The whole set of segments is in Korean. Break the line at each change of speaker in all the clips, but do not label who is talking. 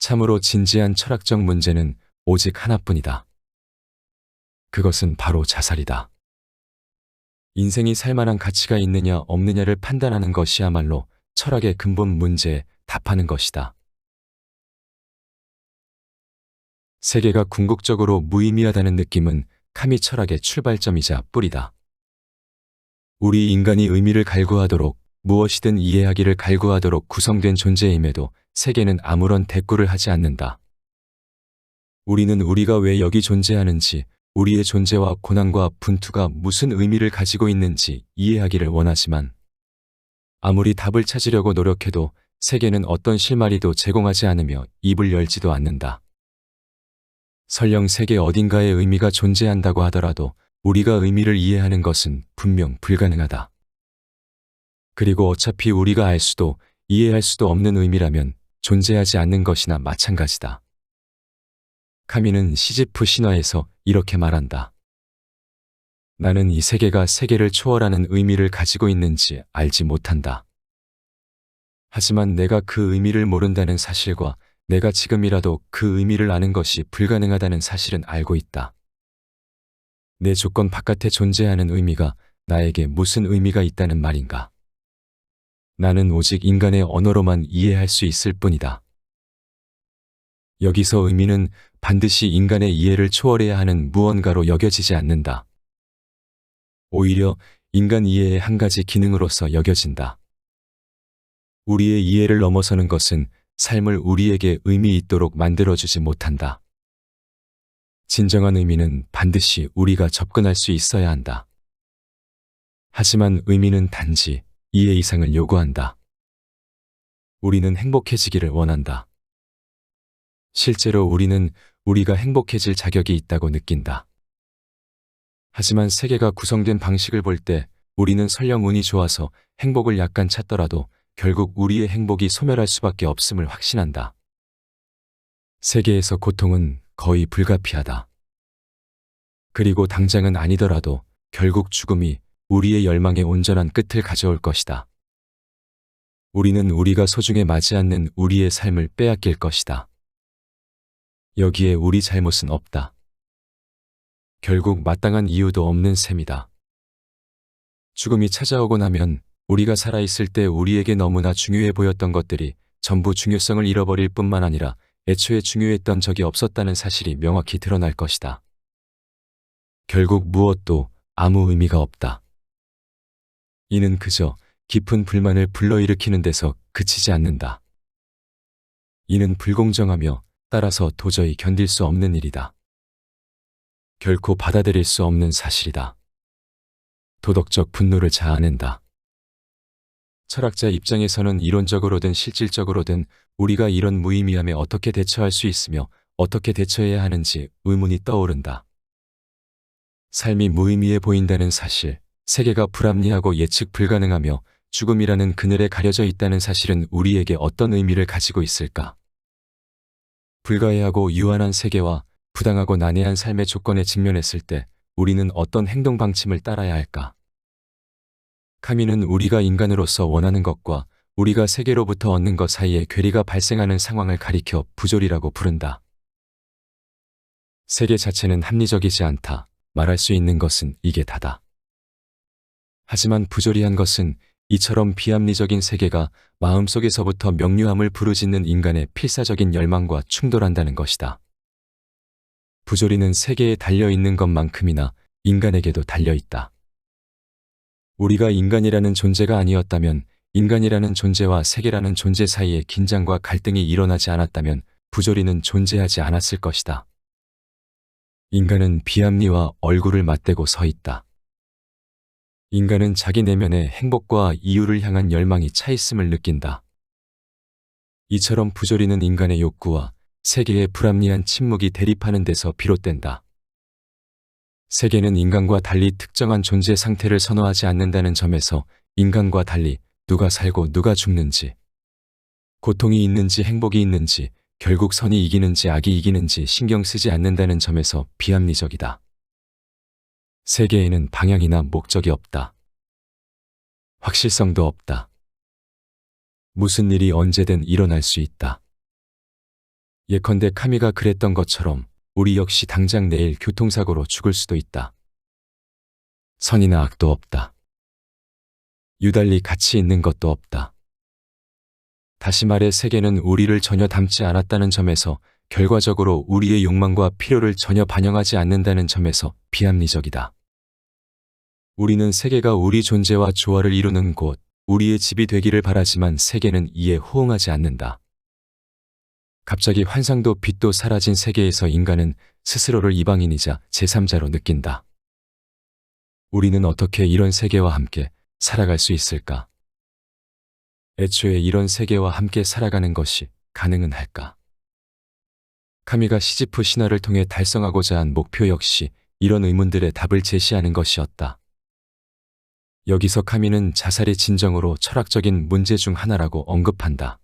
참으로 진지한 철학적 문제는 오직 하나뿐이다. 그것은 바로 자살이다. 인생이 살만한 가치가 있느냐 없느냐를 판단하는 것이야말로 철학의 근본 문제에 답하는 것이다. 세계가 궁극적으로 무의미하다는 느낌은 카미 철학의 출발점이자 뿌리다. 우리 인간이 의미를 갈구하도록 무엇이든 이해하기를 갈구하도록 구성된 존재임에도 세계는 아무런 대꾸를 하지 않는다. 우리는 우리가 왜 여기 존재하는지, 우리의 존재와 고난과 분투가 무슨 의미를 가지고 있는지 이해하기를 원하지만 아무리 답을 찾으려고 노력해도 세계는 어떤 실마리도 제공하지 않으며 입을 열지도 않는다. 설령 세계 어딘가에 의미가 존재한다고 하더라도 우리가 의미를 이해하는 것은 분명 불가능하다. 그리고 어차피 우리가 알 수도 이해할 수도 없는 의미라면 존재하지 않는 것이나 마찬가지다. 카미는 시지프 신화에서 이렇게 말한다. 나는 이 세계가 세계를 초월하는 의미를 가지고 있는지 알지 못한다. 하지만 내가 그 의미를 모른다는 사실과 내가 지금이라도 그 의미를 아는 것이 불가능하다는 사실은 알고 있다. 내 조건 바깥에 존재하는 의미가 나에게 무슨 의미가 있다는 말인가? 나는 오직 인간의 언어로만 이해할 수 있을 뿐이다. 여기서 의미는 반드시 인간의 이해를 초월해야 하는 무언가로 여겨지지 않는다. 오히려 인간 이해의 한 가지 기능으로서 여겨진다. 우리의 이해를 넘어서는 것은 삶을 우리에게 의미 있도록 만들어주지 못한다. 진정한 의미는 반드시 우리가 접근할 수 있어야 한다. 하지만 의미는 단지 이해 이상을 요구한다. 우리는 행복해지기를 원한다. 실제로 우리는 우리가 행복해질 자격이 있다고 느낀다. 하지만 세계가 구성된 방식을 볼 때 우리는 설령 운이 좋아서 행복을 약간 찾더라도 결국 우리의 행복이 소멸할 수밖에 없음을 확신한다. 세계에서 고통은 거의 불가피하다. 그리고 당장은 아니더라도 결국 죽음이 우리의 열망의 온전한 끝을 가져올 것이다. 우리는 우리가 소중히 맞지 않는 우리의 삶을 빼앗길 것이다. 여기에 우리 잘못은 없다. 결국 마땅한 이유도 없는 셈이다. 죽음이 찾아오고 나면 우리가 살아있을 때 우리에게 너무나 중요해 보였던 것들이 전부 중요성을 잃어버릴 뿐만 아니라 애초에 중요했던 적이 없었다는 사실이 명확히 드러날 것이다. 결국 무엇도 아무 의미가 없다. 이는 그저 깊은 불만을 불러일으키는 데서 그치지 않는다. 이는 불공정하며 따라서 도저히 견딜 수 없는 일이다. 결코 받아들일 수 없는 사실이다. 도덕적 분노를 자아낸다. 철학자 입장에서는 이론적으로든 실질적으로든 우리가 이런 무의미함에 어떻게 대처할 수 있으며 어떻게 대처해야 하는지 의문이 떠오른다. 삶이 무의미해 보인다는 사실, 세계가 불합리하고 예측 불가능하며 죽음이라는 그늘에 가려져 있다는 사실은 우리에게 어떤 의미를 가지고 있을까? 불가해하고 유한한 세계와 부당하고 난해한 삶의 조건에 직면했을 때 우리는 어떤 행동 방침을 따라야 할까? 카미는 우리가 인간으로서 원하는 것과 우리가 세계로부터 얻는 것 사이에 괴리가 발생하는 상황을 가리켜 부조리라고 부른다. 세계 자체는 합리적이지 않다. 말할 수 있는 것은 이게 다다. 하지만 부조리한 것은 이처럼 비합리적인 세계가 마음속에서부터 명료함을 부르짖는 인간의 필사적인 열망과 충돌한다는 것이다. 부조리는 세계에 달려있는 것만큼이나 인간에게도 달려있다. 우리가 인간이라는 존재가 아니었다면, 인간이라는 존재와 세계라는 존재 사이에 긴장과 갈등이 일어나지 않았다면 부조리는 존재하지 않았을 것이다. 인간은 비합리와 얼굴을 맞대고 서 있다. 인간은 자기 내면에 행복과 이유를 향한 열망이 차 있음을 느낀다. 이처럼 부조리는 인간의 욕구와 세계의 불합리한 침묵이 대립하는 데서 비롯된다. 세계는 인간과 달리 특정한 존재 상태를 선호하지 않는다는 점에서 인간과 달리 누가 살고 누가 죽는지, 고통이 있는지 행복이 있는지, 결국 선이 이기는지 악이 이기는지 신경 쓰지 않는다는 점에서 비합리적이다. 세계에는 방향이나 목적이 없다. 확실성도 없다. 무슨 일이 언제든 일어날 수 있다. 예컨대 카미가 그랬던 것처럼 우리 역시 당장 내일 교통사고로 죽을 수도 있다. 선이나 악도 없다. 유달리 가치 있는 것도 없다. 다시 말해 세계는 우리를 전혀 닮지 않았다는 점에서 결과적으로 우리의 욕망과 필요를 전혀 반영하지 않는다는 점에서 비합리적이다. 우리는 세계가 우리 존재와 조화를 이루는 곳, 우리의 집이 되기를 바라지만 세계는 이에 호응하지 않는다. 갑자기 환상도 빛도 사라진 세계에서 인간은 스스로를 이방인이자 제3자로 느낀다. 우리는 어떻게 이런 세계와 함께 살아갈 수 있을까? 애초에 이런 세계와 함께 살아가는 것이 가능은 할까? 카미가 시지프 신화를 통해 달성하고자 한 목표 역시 이런 의문들의 답을 제시하는 것이었다. 여기서 카미는 자살이 진정으로 철학적인 문제 중 하나라고 언급한다.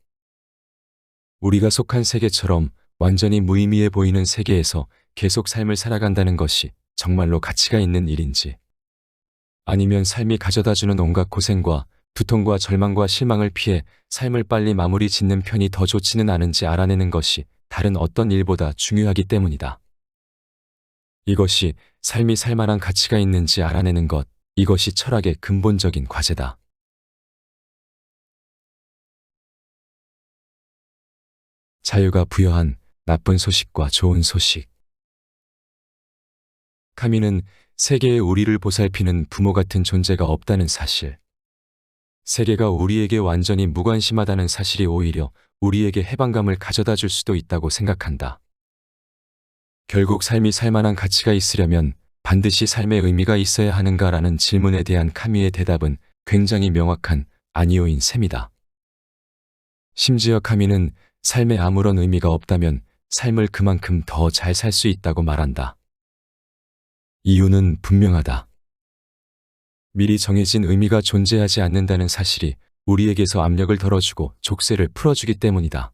우리가 속한 세계처럼 완전히 무의미해 보이는 세계에서 계속 삶을 살아간다는 것이 정말로 가치가 있는 일인지, 아니면 삶이 가져다주는 온갖 고생과 두통과 절망과 실망을 피해 삶을 빨리 마무리 짓는 편이 더 좋지는 않은지 알아내는 것이 다른 어떤 일보다 중요하기 때문이다. 이것이 삶이 살만한 가치가 있는지 알아내는 것, 이것이 철학의 근본적인 과제다. 자유가 부여한 나쁜 소식과 좋은 소식. 카미는 세계에 우리를 보살피는 부모 같은 존재가 없다는 사실, 세계가 우리에게 완전히 무관심하다는 사실이 오히려 우리에게 해방감을 가져다 줄 수도 있다고 생각한다. 결국 삶이 살만한 가치가 있으려면 반드시 삶의 의미가 있어야 하는가라는 질문에 대한 카미의 대답은 굉장히 명확한 아니오인 셈이다. 심지어 카미는 삶에 아무런 의미가 없다면 삶을 그만큼 더 잘 살 수 있다고 말한다. 이유는 분명하다. 미리 정해진 의미가 존재하지 않는다는 사실이 우리에게서 압력을 덜어주고 족쇄를 풀어주기 때문이다.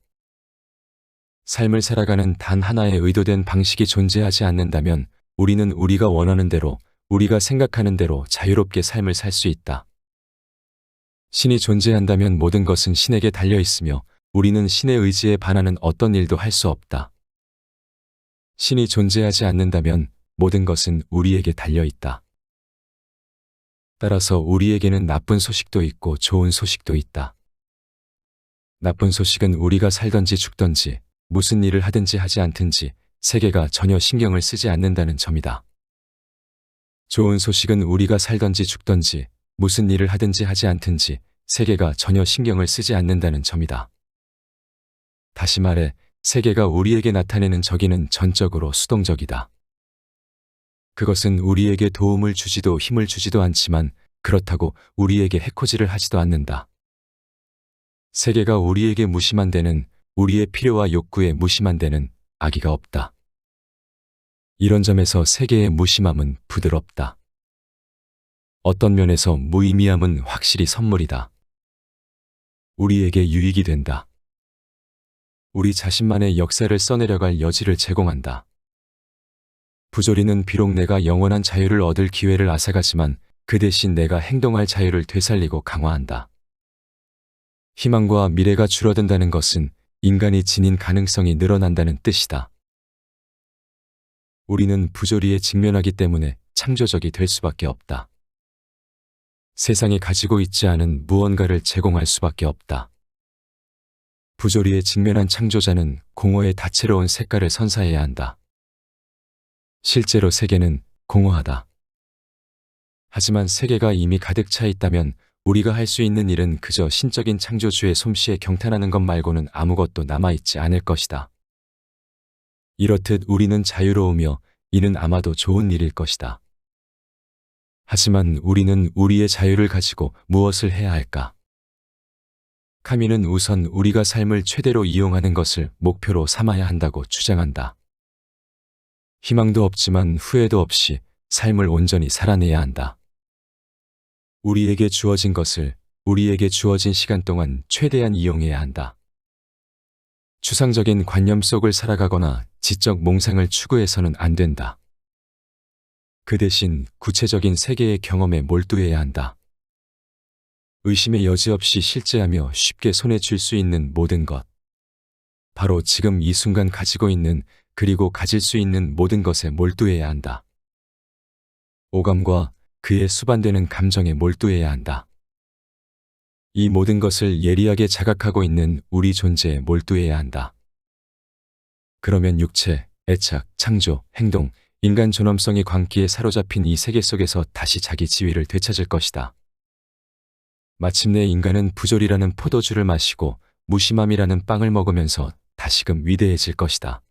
삶을 살아가는 단 하나의 의도된 방식이 존재하지 않는다면 우리는 우리가 원하는 대로, 우리가 생각하는 대로 자유롭게 삶을 살 수 있다. 신이 존재한다면 모든 것은 신에게 달려 있으며 우리는 신의 의지에 반하는 어떤 일도 할 수 없다. 신이 존재하지 않는다면 모든 것은 우리에게 달려 있다. 따라서 우리에게는 나쁜 소식도 있고 좋은 소식도 있다. 나쁜 소식은 우리가 살든지 죽든지 무슨 일을 하든지 하지 않든지 세계가 전혀 신경을 쓰지 않는다는 점이다. 좋은 소식은 우리가 살든지 죽든지 무슨 일을 하든지 하지 않든지 세계가 전혀 신경을 쓰지 않는다는 점이다. 다시 말해 세계가 우리에게 나타내는 적이는 전적으로 수동적이다. 그것은 우리에게 도움을 주지도 힘을 주지도 않지만 그렇다고 우리에게 해코지를 하지도 않는다. 세계가 우리에게 무심한 데는, 우리의 필요와 욕구에 무심한 데는 악의가 없다. 이런 점에서 세계의 무심함은 부드럽다. 어떤 면에서 무의미함은 확실히 선물이다. 우리에게 유익이 된다. 우리 자신만의 역사를 써내려갈 여지를 제공한다. 부조리는 비록 내가 영원한 자유를 얻을 기회를 앗아가지만 그 대신 내가 행동할 자유를 되살리고 강화한다. 희망과 미래가 줄어든다는 것은 인간이 지닌 가능성이 늘어난다는 뜻이다. 우리는 부조리에 직면하기 때문에 창조적이 될 수밖에 없다. 세상이 가지고 있지 않은 무언가를 제공할 수밖에 없다. 부조리에 직면한 창조자는 공허의 다채로운 색깔을 선사해야 한다. 실제로 세계는 공허하다. 하지만 세계가 이미 가득 차 있다면 우리가 할 수 있는 일은 그저 신적인 창조주의 솜씨에 경탄하는 것 말고는 아무것도 남아있지 않을 것이다. 이렇듯 우리는 자유로우며 이는 아마도 좋은 일일 것이다. 하지만 우리는 우리의 자유를 가지고 무엇을 해야 할까? 카미는 우선 우리가 삶을 최대로 이용하는 것을 목표로 삼아야 한다고 주장한다. 희망도 없지만 후회도 없이 삶을 온전히 살아내야 한다. 우리에게 주어진 것을 우리에게 주어진 시간 동안 최대한 이용해야 한다. 추상적인 관념 속을 살아가거나 지적 몽상을 추구해서는 안 된다. 그 대신 구체적인 세계의 경험에 몰두해야 한다. 의심의 여지 없이 실제하며 쉽게 손에 쥘 수 있는 모든 것. 바로 지금 이 순간 가지고 있는 그리고 가질 수 있는 모든 것에 몰두해야 한다. 오감과 그에 수반되는 감정에 몰두해야 한다. 이 모든 것을 예리하게 자각하고 있는 우리 존재에 몰두해야 한다. 그러면 육체, 애착, 창조, 행동, 인간 존엄성이 광기에 사로잡힌 이 세계 속에서 다시 자기 지위를 되찾을 것이다. 마침내 인간은 부조리라는 포도주를 마시고 무심함이라는 빵을 먹으면서 다시금 위대해질 것이다.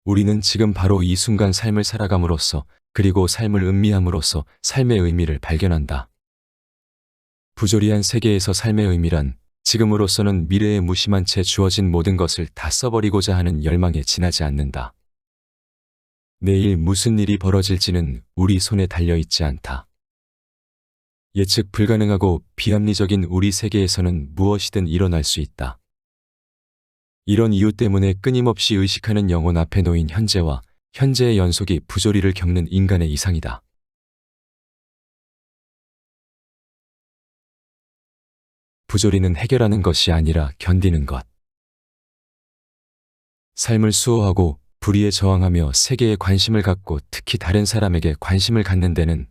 우리는 지금 바로 이 순간 삶을 살아감으로써 그리고 삶을 음미함으로써 삶의 의미를 발견한다. 부조리한 세계에서 삶의 의미란 지금으로서는 미래에 무심한 채 주어진 모든 것을 다 써버리고자 하는 열망에 지나지 않는다. 내일 무슨 일이 벌어질지는 우리 손에 달려있지 않다. 예측 불가능하고 비합리적인 우리 세계에서는 무엇이든 일어날 수 있다. 이런 이유 때문에 끊임없이 의식하는 영혼 앞에 놓인 현재와 현재의 연속이 부조리를 겪는 인간의 이상이다. 부조리는 해결하는 것이 아니라 견디는 것. 삶을 수호하고 불의에 저항하며 세계에 관심을 갖고 특히 다른 사람에게 관심을 갖는 데는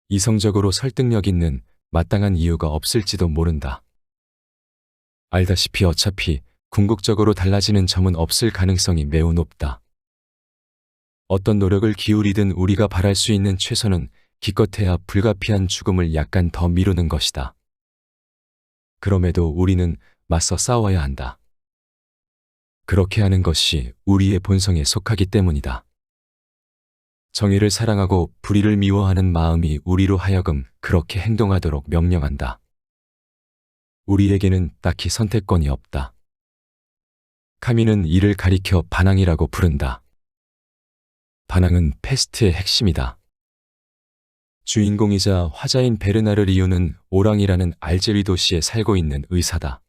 이성적으로 설득력 있는 마땅한 이유가 없을지도 모른다. 알다시피 어차피 궁극적으로 달라지는 점은 없을 가능성이 매우 높다. 어떤 노력을 기울이든 우리가 바랄 수 있는 최선은 기껏해야 불가피한 죽음을 약간 더 미루는 것이다. 그럼에도 우리는 맞서 싸워야 한다. 그렇게 하는 것이 우리의 본성에 속하기 때문이다. 정의를 사랑하고 불의를 미워하는 마음이 우리로 하여금 그렇게 행동하도록 명령한다. 우리에게는 딱히 선택권이 없다. 카미는 이를 가리켜 반항이라고 부른다. 반항은 패스트의 핵심이다. 주인공이자 화자인 베르나르 리유는 오랑이라는 알제리 도시에 살고 있는 의사다.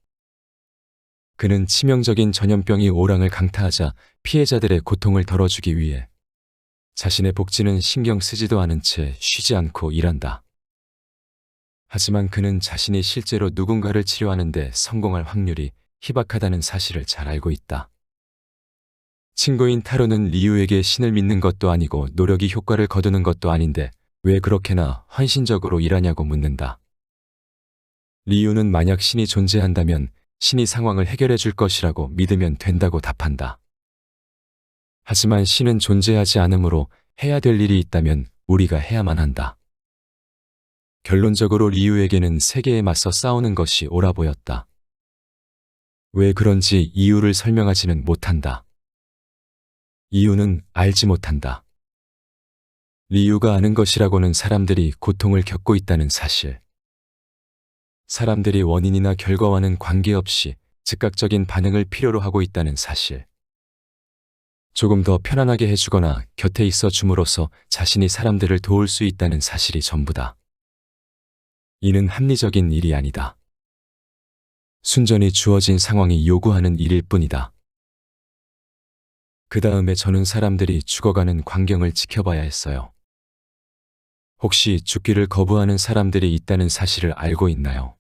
그는 치명적인 전염병이 오랑을 강타하자 피해자들의 고통을 덜어주기 위해 자신의 복지는 신경 쓰지도 않은 채 쉬지 않고 일한다. 하지만 그는 자신이 실제로 누군가를 치료하는 데 성공할 확률이 희박하다는 사실을 잘 알고 있다. 친구인 타로는 리유에게 신을 믿는 것도 아니고 노력이 효과를 거두는 것도 아닌데 왜 그렇게나 헌신적으로 일하냐고 묻는다. 리유는 만약 신이 존재한다면 신이 상황을 해결해 줄 것이라고 믿으면 된다고 답한다. 하지만 신은 존재하지 않으므로 해야 될 일이 있다면 우리가 해야만 한다. 결론적으로 리유에게는 세계에 맞서 싸우는 것이 옳아 보였다. 왜 그런지 이유를 설명하지는 못한다. 이유는 알지 못한다. 리유가 아는 것이라고는 사람들이 고통을 겪고 있다는 사실. 사람들이 원인이나 결과와는 관계없이 즉각적인 반응을 필요로 하고 있다는 사실. 조금 더 편안하게 해주거나 곁에 있어 줌으로써 자신이 사람들을 도울 수 있다는 사실이 전부다. 이는 합리적인 일이 아니다. 순전히 주어진 상황이 요구하는 일일 뿐이다. 그 다음에 저는 사람들이 죽어가는 광경을 지켜봐야 했어요. 혹시 죽기를 거부하는 사람들이 있다는 사실을 알고 있나요?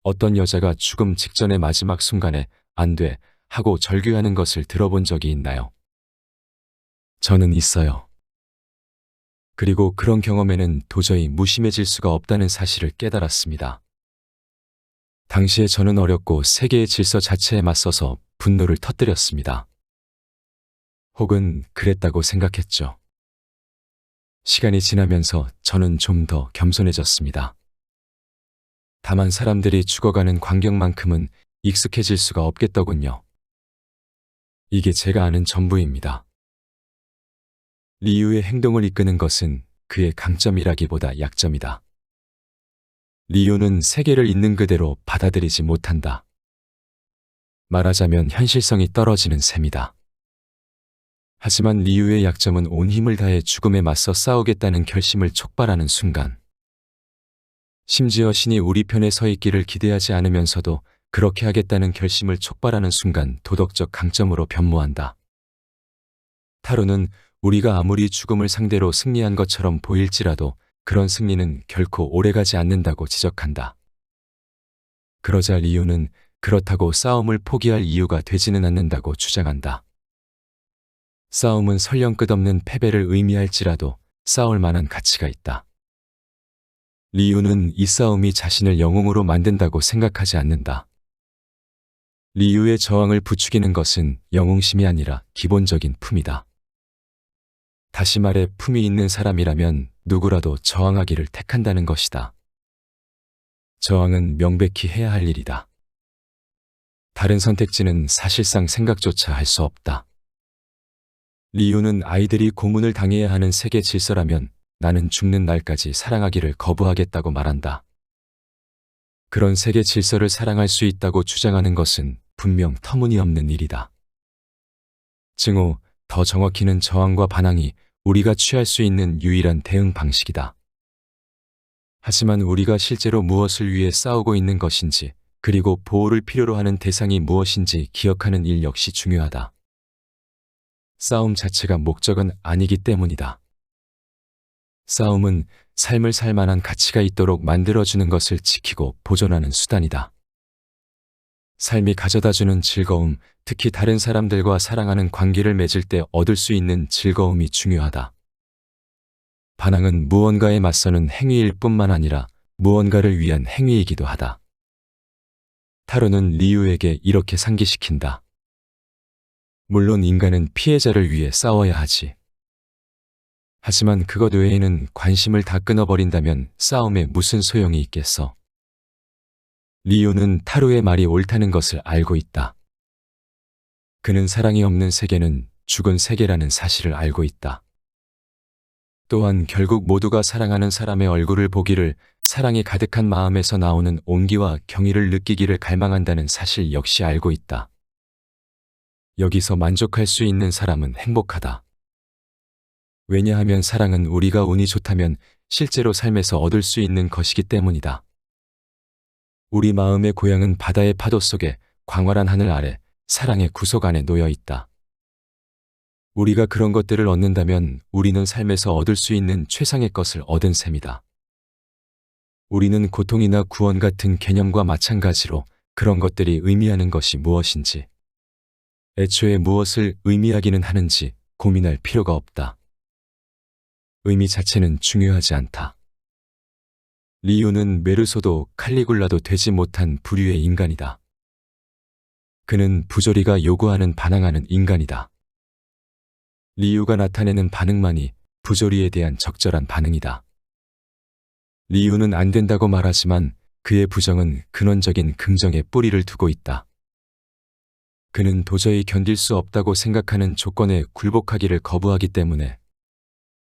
어떤 여자가 죽음 직전의 마지막 순간에 안 돼 하고 절규하는 것을 들어본 적이 있나요? 저는 있어요. 그리고 그런 경험에는 도저히 무심해질 수가 없다는 사실을 깨달았습니다. 당시에 저는 어렸고 세계의 질서 자체에 맞서서 분노를 터뜨렸습니다. 혹은 그랬다고 생각했죠. 시간이 지나면서 저는 좀 더 겸손해졌습니다. 다만 사람들이 죽어가는 광경만큼은 익숙해질 수가 없겠더군요. 이게 제가 아는 전부입니다. 리유의 행동을 이끄는 것은 그의 강점이라기보다 약점이다. 리유는 세계를 있는 그대로 받아들이지 못한다. 말하자면 현실성이 떨어지는 셈이다. 하지만 리유의 약점은 온 힘을 다해 죽음에 맞서 싸우겠다는 결심을 촉발하는 순간. 심지어 신이 우리 편에 서 있기를 기대하지 않으면서도 그렇게 하겠다는 결심을 촉발하는 순간 도덕적 강점으로 변모한다. 타로는 우리가 아무리 죽음을 상대로 승리한 것처럼 보일지라도 그런 승리는 결코 오래가지 않는다고 지적한다. 그러자 리유는 그렇다고 싸움을 포기할 이유가 되지는 않는다고 주장한다. 싸움은 설령 끝없는 패배를 의미할지라도 싸울 만한 가치가 있다. 리유는 이 싸움이 자신을 영웅으로 만든다고 생각하지 않는다. 리유의 저항을 부추기는 것은 영웅심이 아니라 기본적인 품이다. 다시 말해 품이 있는 사람이라면 누구라도 저항하기를 택한다는 것이다. 저항은 명백히 해야 할 일이다. 다른 선택지는 사실상 생각조차 할 수 없다. 리유는 아이들이 고문을 당해야 하는 세계 질서라면 나는 죽는 날까지 사랑하기를 거부하겠다고 말한다. 그런 세계 질서를 사랑할 수 있다고 주장하는 것은 분명 터무니없는 일이다. 증오, 더 정확히는 저항과 반항이 우리가 취할 수 있는 유일한 대응 방식이다. 하지만 우리가 실제로 무엇을 위해 싸우고 있는 것인지, 그리고 보호를 필요로 하는 대상이 무엇인지 기억하는 일 역시 중요하다. 싸움 자체가 목적은 아니기 때문이다. 싸움은 삶을 살 만한 가치가 있도록 만들어주는 것을 지키고 보존하는 수단이다. 삶이 가져다주는 즐거움, 특히 다른 사람들과 사랑하는 관계를 맺을 때 얻을 수 있는 즐거움이 중요하다. 반항은 무언가에 맞서는 행위일 뿐만 아니라 무언가를 위한 행위이기도 하다. 타로는 리유에게 이렇게 상기시킨다. 물론 인간은 피해자를 위해 싸워야 하지. 하지만 그것 외에는 관심을 다 끊어버린다면 싸움에 무슨 소용이 있겠어. 리유는 타로의 말이 옳다는 것을 알고 있다. 그는 사랑이 없는 세계는 죽은 세계라는 사실을 알고 있다. 또한 결국 모두가 사랑하는 사람의 얼굴을 보기를, 사랑이 가득한 마음에서 나오는 온기와 경의를 느끼기를 갈망한다는 사실 역시 알고 있다. 여기서 만족할 수 있는 사람은 행복하다. 왜냐하면 사랑은 우리가 운이 좋다면 실제로 삶에서 얻을 수 있는 것이기 때문이다. 우리 마음의 고향은 바다의 파도 속에, 광활한 하늘 아래, 사랑의 구속 안에 놓여 있다. 우리가 그런 것들을 얻는다면 우리는 삶에서 얻을 수 있는 최상의 것을 얻은 셈이다. 우리는 고통이나 구원 같은 개념과 마찬가지로 그런 것들이 의미하는 것이 무엇인지, 애초에 무엇을 의미하기는 하는지 고민할 필요가 없다. 의미 자체는 중요하지 않다. 리유는 메르소도 칼리굴라도 되지 못한 부류의 인간이다. 그는 부조리가 요구하는 반항하는 인간이다. 리유가 나타내는 반응만이 부조리에 대한 적절한 반응이다. 리유는 안 된다고 말하지만 그의 부정은 근원적인 긍정의 뿌리를 두고 있다. 그는 도저히 견딜 수 없다고 생각하는 조건에 굴복하기를 거부하기 때문에,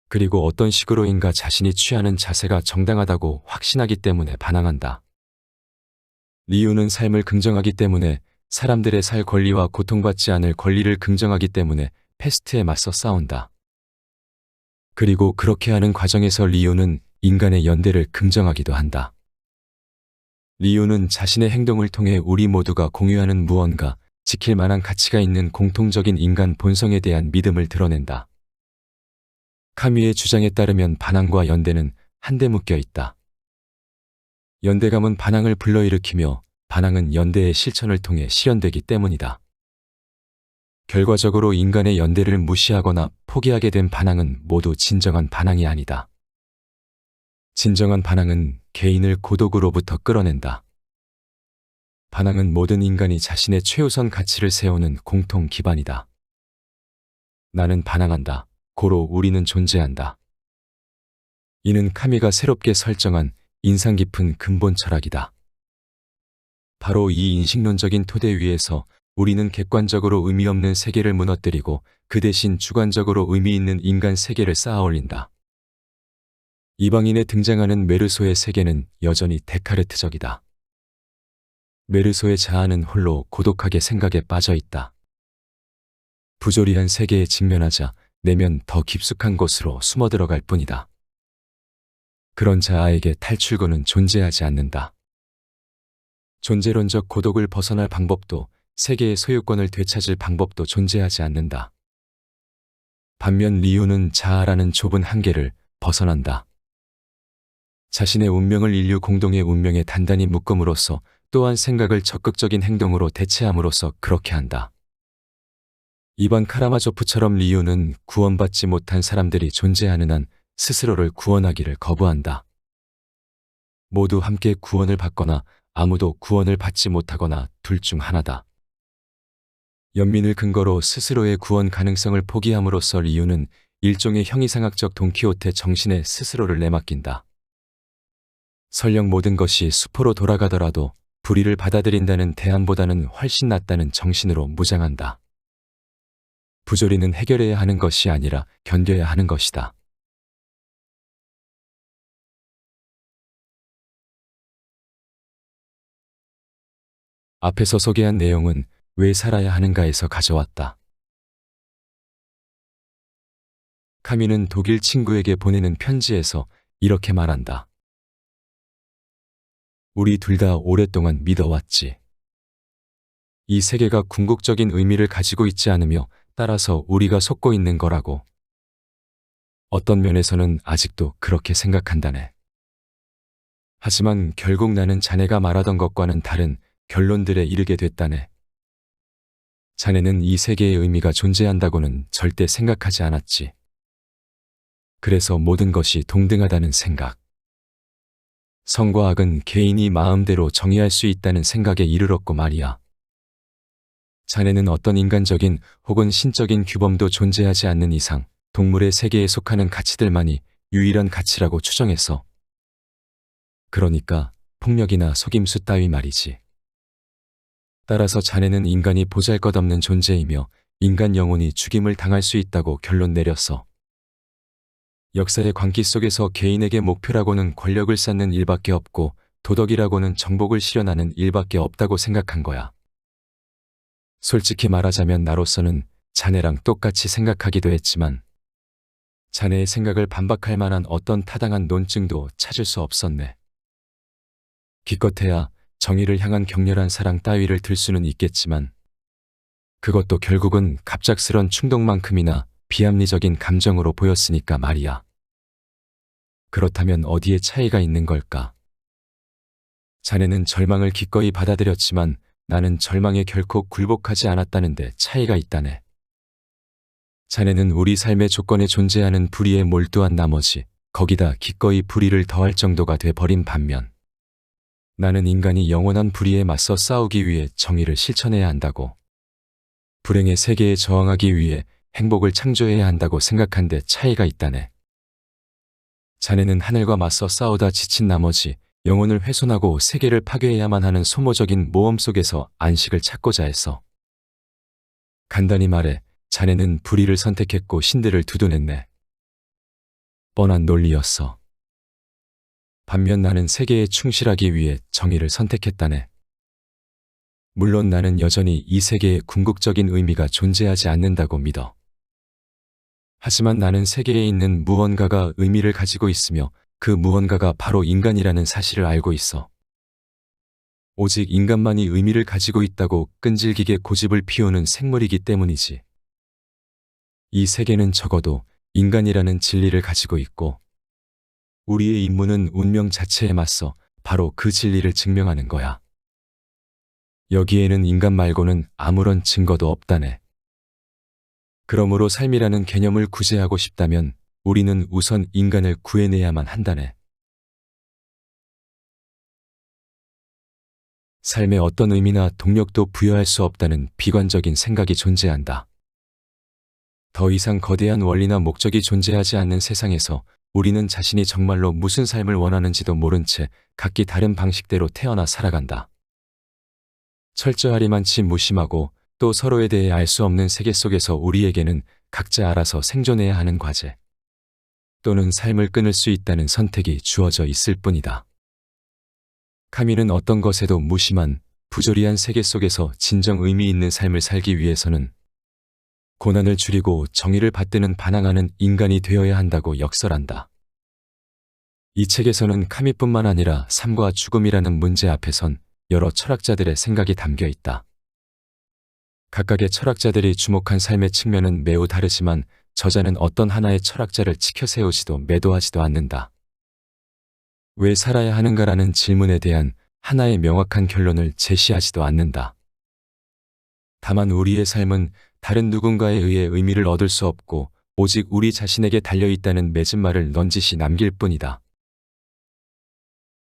그리고 어떤 식으로인가 자신이 취하는 자세가 정당하다고 확신하기 때문에 반항한다. 리유는 삶을 긍정하기 때문에, 사람들의 살 권리와 고통받지 않을 권리를 긍정하기 때문에 패스트에 맞서 싸운다. 그리고 그렇게 하는 과정에서 리유는 인간의 연대를 긍정하기도 한다. 리유는 자신의 행동을 통해 우리 모두가 공유하는 무언가, 지킬 만한 가치가 있는 공통적인 인간 본성에 대한 믿음을 드러낸다. 카미의 주장에 따르면 반항과 연대는 한데 묶여 있다. 연대감은 반항을 불러일으키며 반항은 연대의 실천을 통해 실현되기 때문이다. 결과적으로 인간의 연대를 무시하거나 포기하게 된 반항은 모두 진정한 반항이 아니다. 진정한 반항은 개인을 고독으로부터 끌어낸다. 반항은 모든 인간이 자신의 최우선 가치를 세우는 공통 기반이다. 나는 반항한다. 고로 우리는 존재한다. 이는 카미가 새롭게 설정한 인상 깊은 근본 철학이다. 바로 이 인식론적인 토대 위에서 우리는 객관적으로 의미 없는 세계를 무너뜨리고 그 대신 주관적으로 의미 있는 인간 세계를 쌓아 올린다. 이방인에 등장하는 메르소의 세계는 여전히 데카르트적이다. 메르소의 자아는 홀로 고독하게 생각에 빠져 있다. 부조리한 세계에 직면하자 내면 더 깊숙한 곳으로 숨어 들어갈 뿐이다. 그런 자아에게 탈출구는 존재하지 않는다. 존재론적 고독을 벗어날 방법도, 세계의 소유권을 되찾을 방법도 존재하지 않는다. 반면 리유는 자아라는 좁은 한계를 벗어난다. 자신의 운명을 인류 공동의 운명에 단단히 묶음으로써 또한 생각을 적극적인 행동으로 대체함으로써 그렇게 한다. 이반 카라마조프처럼 리우는 구원받지 못한 사람들이 존재하는 한 스스로를 구원하기를 거부한다. 모두 함께 구원을 받거나 아무도 구원을 받지 못하거나 둘 중 하나다. 연민을 근거로 스스로의 구원 가능성을 포기함으로써 리우는 일종의 형이상학적 돈키호테 정신에 스스로를 내맡긴다. 설령 모든 것이 수포로 돌아가더라도 불의를 받아들인다는 대안보다는 훨씬 낫다는 정신으로 무장한다. 부조리는 해결해야 하는 것이 아니라 견뎌야 하는 것이다. 앞에서 소개한 내용은 왜 살아야 하는가에서 가져왔다. 카미는 독일 친구에게 보내는 편지에서 이렇게 말한다. 우리 둘 다 오랫동안 믿어왔지. 이 세계가 궁극적인 의미를 가지고 있지 않으며 따라서 우리가 속고 있는 거라고. 어떤 면에서는 아직도 그렇게 생각한다네. 하지만 결국 나는 자네가 말하던 것과는 다른 결론들에 이르게 됐다네. 자네는 이 세계의 의미가 존재한다고는 절대 생각하지 않았지. 그래서 모든 것이 동등하다는 생각. 선과 악은 개인이 마음대로 정의할 수 있다는 생각에 이르렀고 말이야. 자네는 어떤 인간적인 혹은 신적인 규범도 존재하지 않는 이상 동물의 세계에 속하는 가치들만이 유일한 가치라고 추정했어. 그러니까 폭력이나 속임수 따위 말이지. 따라서 자네는 인간이 보잘것없는 존재이며 인간 영혼이 죽임을 당할 수 있다고 결론 내렸어. 역사의 광기 속에서 개인에게 목표라고는 권력을 쌓는 일밖에 없고 도덕이라고는 정복을 실현하는 일밖에 없다고 생각한 거야. 솔직히 말하자면 나로서는 자네랑 똑같이 생각하기도 했지만 자네의 생각을 반박할 만한 어떤 타당한 논증도 찾을 수 없었네. 기껏해야 정의를 향한 격렬한 사랑 따위를 들 수는 있겠지만 그것도 결국은 갑작스런 충동만큼이나 비합리적인 감정으로 보였으니까 말이야. 그렇다면 어디에 차이가 있는 걸까? 자네는 절망을 기꺼이 받아들였지만 나는 절망에 결코 굴복하지 않았다는데 차이가 있다네. 자네는 우리 삶의 조건에 존재하는 불의에 몰두한 나머지 거기다 기꺼이 불의를 더할 정도가 돼버린 반면 나는 인간이 영원한 불의에 맞서 싸우기 위해 정의를 실천해야 한다고. 불행의 세계에 저항하기 위해 행복을 창조해야 한다고 생각한 데 차이가 있다네. 자네는 하늘과 맞서 싸우다 지친 나머지 영혼을 훼손하고 세계를 파괴해야만 하는 소모적인 모험 속에서 안식을 찾고자 했어. 간단히 말해 자네는 불의를 선택했고 신들을 두둔했네. 뻔한 논리였어. 반면 나는 세계에 충실하기 위해 정의를 선택했다네. 물론 나는 여전히 이 세계에 궁극적인 의미가 존재하지 않는다고 믿어. 하지만 나는 세계에 있는 무언가가 의미를 가지고 있으며 그 무언가가 바로 인간이라는 사실을 알고 있어. 오직 인간만이 의미를 가지고 있다고 끈질기게 고집을 피우는 생물이기 때문이지. 이 세계는 적어도 인간이라는 진리를 가지고 있고 우리의 임무는 운명 자체에 맞서 바로 그 진리를 증명하는 거야. 여기에는 인간 말고는 아무런 증거도 없다네. 그러므로 삶이라는 개념을 구제하고 싶다면 우리는 우선 인간을 구해내야만 한다네. 삶에 어떤 의미나 동력도 부여할 수 없다는 비관적인 생각이 존재한다. 더 이상 거대한 원리나 목적이 존재하지 않는 세상에서 우리는 자신이 정말로 무슨 삶을 원하는지도 모른 채 각기 다른 방식대로 태어나 살아간다. 철저하리만치 무심하고 또 서로에 대해 알 수 없는 세계 속에서 우리에게는 각자 알아서 생존해야 하는 과제 또는 삶을 끊을 수 있다는 선택이 주어져 있을 뿐이다. 카밀은 어떤 것에도 무심한 부조리한 세계 속에서 진정 의미 있는 삶을 살기 위해서는 고난을 줄이고 정의를 받드는 반항하는 인간이 되어야 한다고 역설한다. 이 책에서는 카밀뿐만 아니라 삶과 죽음이라는 문제 앞에선 여러 철학자들의 생각이 담겨 있다. 각각의 철학자들이 주목한 삶의 측면은 매우 다르지만 저자는 어떤 하나의 철학자를 치켜세우지도 매도하지도 않는다. 왜 살아야 하는가라는 질문에 대한 하나의 명확한 결론을 제시하지도 않는다. 다만 우리의 삶은 다른 누군가에 의해 의미를 얻을 수 없고 오직 우리 자신에게 달려있다는 맺은 말을 넌지시 남길 뿐이다.